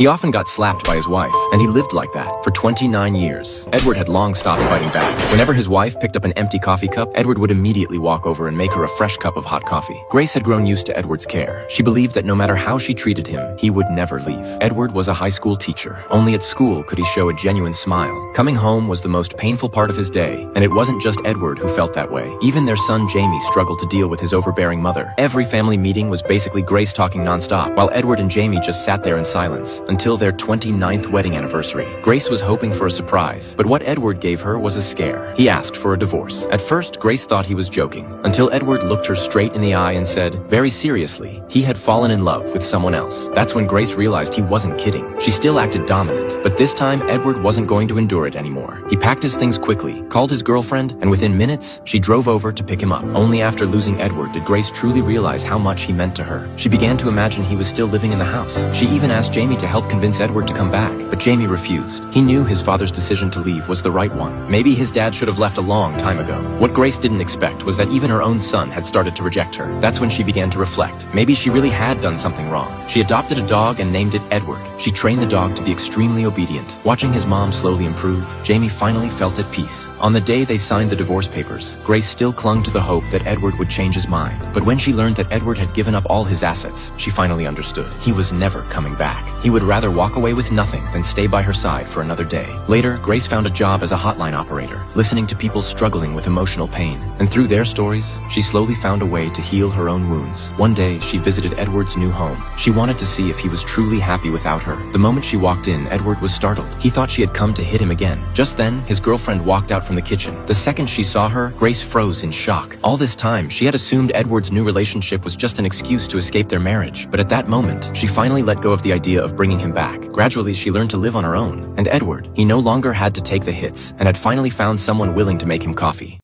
He often got slapped by his wife, and he lived like that for 29 years. Edward had long stopped fighting back. Whenever his wife picked up an empty coffee cup, Edward would immediately walk over and make her a fresh cup of hot coffee. Grace had grown used to Edward's care. She believed that no matter how she treated him, he would never leave. Edward was a high school teacher. Only at school could he show a genuine smile. Coming home was the most painful part of his day, and it wasn't just Edward who felt that way. Even their son Jamie struggled to deal with his overbearing mother. Every family meeting was basically Grace talking nonstop, while Edward and Jamie just sat there in silence until their 29th wedding anniversary. Grace was hoping for a surprise, but what Edward gave her was a scare. He asked for a divorce. At first, Grace thought he was joking, until Edward looked her straight in the eye and said, very seriously, he had fallen in love with someone else. That's when Grace realized he wasn't kidding. She still acted dominant, but this time Edward wasn't going to endure it anymore. He packed his things quickly, called his girlfriend, and within minutes, she drove over to pick him up. Only after losing Edward did Grace truly realize how much he meant to her. She began to imagine he was still living in the house. She even asked Jamie to help convince Edward to come back, but Jamie refused. He knew his father's decision to leave was the right one. Maybe his dad should have left a long time ago. What Grace didn't expect was that even her own son had started to reject her. That's when she began to reflect. Maybe she really had done something wrong. She adopted a dog and named it Edward. She trained the dog to be extremely obedient. Watching his mom slowly improve, Jamie finally felt at peace. On the day they signed the divorce papers, Grace still clung to the hope that Edward would change his mind. But when she learned that Edward had given up all his assets, she finally understood. He was never coming back. He would rather walk away with nothing than stay by her side for another day. Later, Grace found a job as a hotline operator, listening to people struggling with emotional pain. And through their stories, she slowly found a way to heal her own wounds. One day, she visited Edward's new home. She wanted to see if he was truly happy without her. The moment she walked in, Edward was startled. He thought she had come to hit him again. Just then, his girlfriend walked out from the kitchen. The second she saw her, Grace froze in shock. All this time, she had assumed Edward's new relationship was just an excuse to escape their marriage. But at that moment, she finally let go of the idea of bringing him back. Gradually, she learned to live on her own. And Edward, he no longer had to take the hits, and had finally found someone willing to make him coffee.